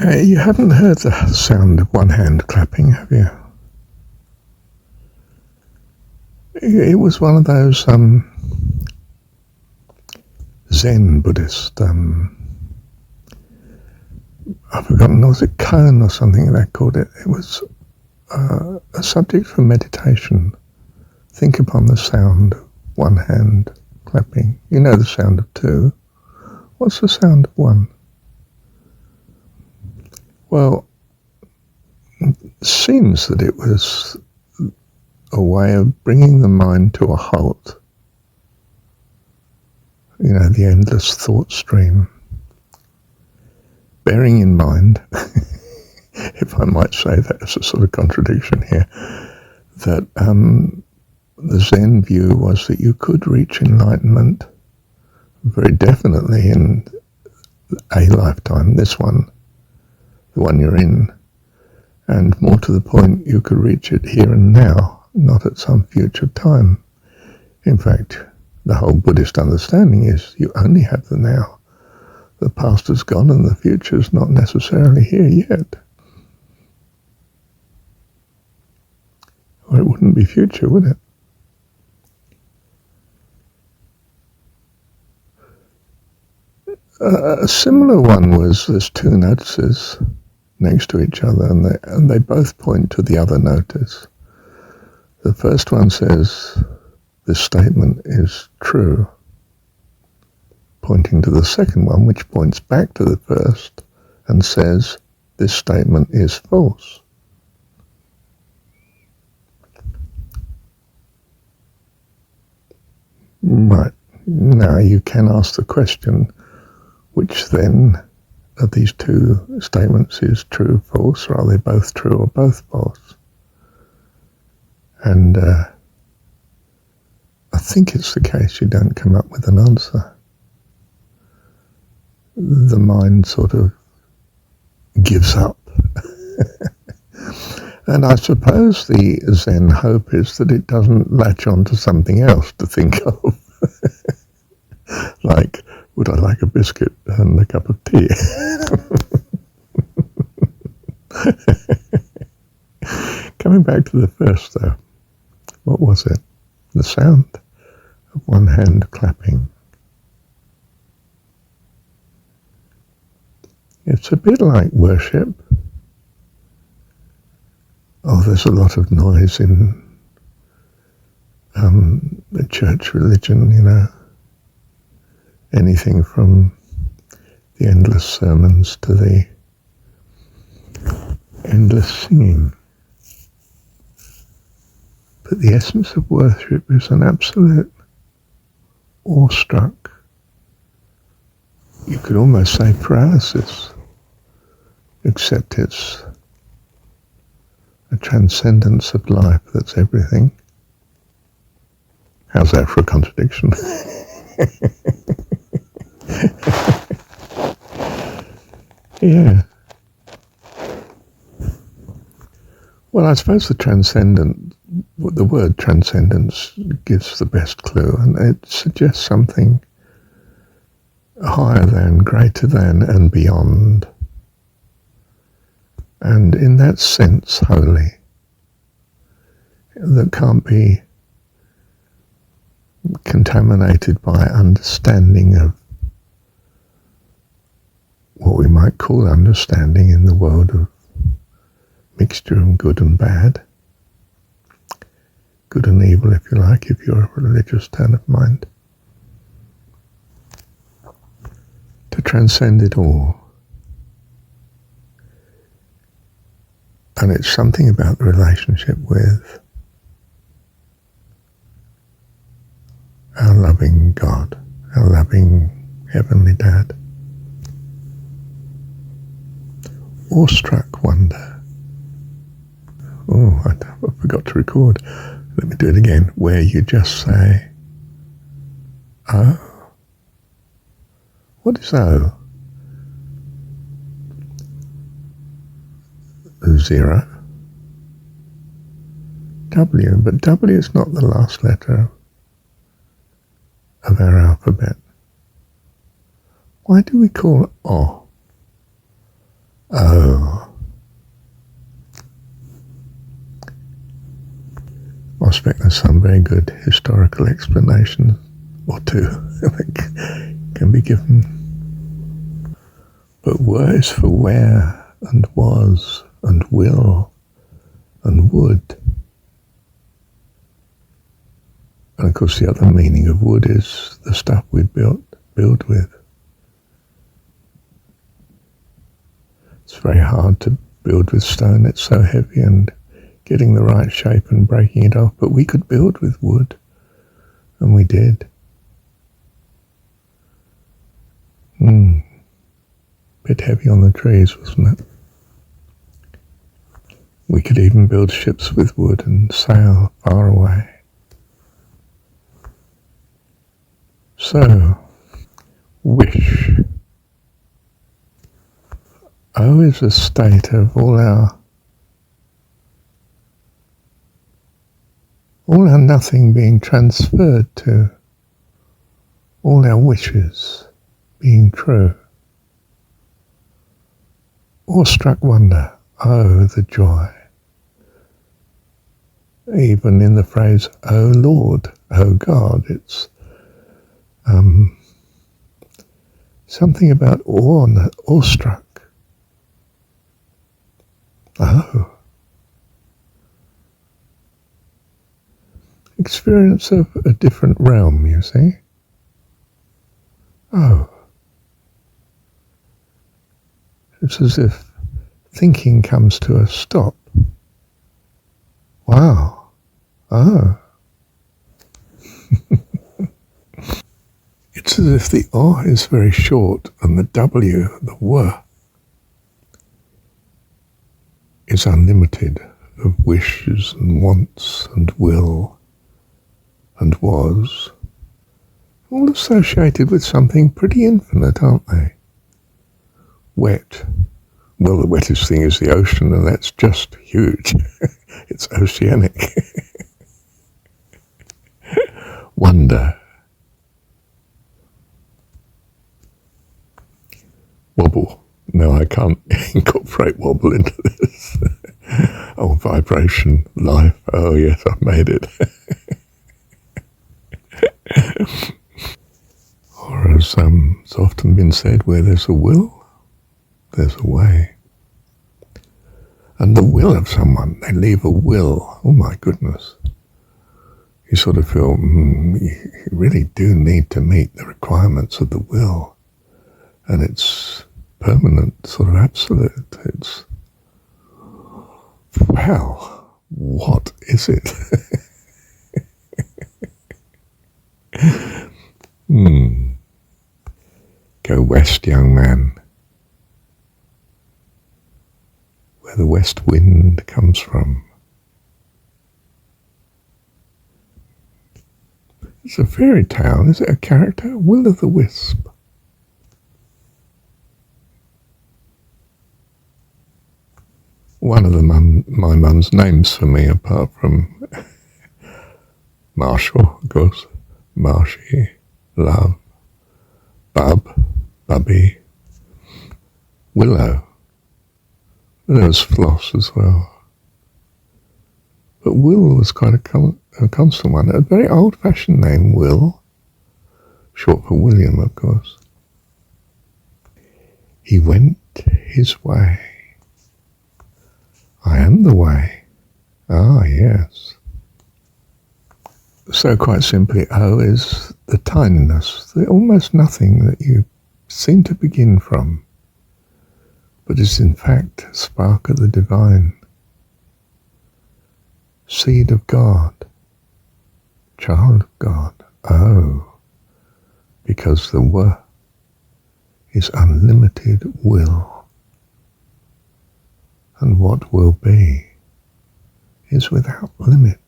You haven't heard the sound of one hand clapping, have you? It was one of those Zen Buddhist, I've forgotten, was it Koan or something they called it? It was a subject for meditation. Think upon the sound of one hand clapping. You know the sound of two. What's the sound of one? Well, it seems that it was a way of bringing the mind to a halt. You know, the endless thought stream. Bearing in mind, if I might say that as a sort of contradiction here, that the Zen view was that you could reach enlightenment very definitely in a lifetime, this one, the one you're in, and more to the point, you could reach it here and now, not at some future time. In fact, the whole Buddhist understanding is you only have the now. The past is gone and the future is not necessarily here yet. Or it wouldn't be future, would it? A similar one was there's two notices next to each other and they both point to the other notice. The first one says, this statement is true, pointing to the second one, which points back to the first and says, this statement is false. Right. Now you can ask the question, which then of these two statements is true, false, or are they both true or both false? And I think it's the case you don't come up with an answer. The mind sort of gives up. And I suppose the Zen hope is that it doesn't latch on to something else to think of. Like, would I like a biscuit and a cup of tea? Coming back to the first, though, what was it? The sound of one hand clapping. It's a bit like worship. Oh, there's a lot of noise in the church religion, you know. Anything from the endless sermons to the endless singing. But the essence of worship is an absolute awestruck, you could almost say paralysis, except it's a transcendence of life that's everything. How's that for a contradiction? Yeah. Well, I suppose the word transcendence gives the best clue, and it suggests something higher than, greater than, and beyond. And in that sense, holy, that can't be contaminated by understanding of what we might call understanding in the world of mixture of good and bad, good and evil, if you like, if you're a religious turn of mind. To transcend it all. And it's something about the relationship with our loving God, our loving Heavenly Dad. Awestruck wonder. Oh, I forgot to record. Let me do it again. Where you just say, oh. What is O? Zero. W, but W is not the last letter of our alphabet. Why do we call it O? O. expect there's some very good historical explanation or two that can be given. But were is for where, and was, and will, and would. And of course the other meaning of wood is the stuff we build with. It's very hard to build with stone, it's so heavy, and getting the right shape and breaking it off, but we could build with wood, and we did. Bit heavy on the trees, wasn't it? We could even build ships with wood and sail far away. So, wish. O is a state of all our nothing being transferred to all our wishes being true. Awestruck wonder, oh, the joy. Even in the phrase, oh Lord, oh God, it's something about awestruck. Oh. Experience of a different realm, you see. Oh. It's as if thinking comes to a stop. Wow. Oh. It's as if the O is very short and the W, the W, is unlimited of wishes and wants and will and was, all associated with something pretty infinite, aren't they? Wet. Well, the wettest thing is the ocean, and that's just huge. It's oceanic. Wonder. Wobble. No, I can't incorporate wobble into this. Oh, vibration, life. Oh, yes, I've made it. Or as it's often been said, where there's a will, there's a way. And the will of someone, they leave a will. Oh my goodness. You sort of feel, you really do need to meet the requirements of the will. And it's permanent, sort of absolute. It's, well, what is it? Go west, young man, where the west wind comes from. It's a fairy tale. Is it a character? Will-o'-the-wisp. One of my mum's names for me, apart from Marshall, of course, Marshy, Love, Bub, Bubby, Willow. There was Floss as well. But Will was quite a constant one. A very old-fashioned name, Will, short for William, of course. He went his way. I am the way. Ah, yes. So quite simply, O is the tininess, the almost nothing that you seem to begin from, but is in fact a spark of the divine. Seed of God, child of God. Oh, because the W is unlimited will, and what will be is without limit.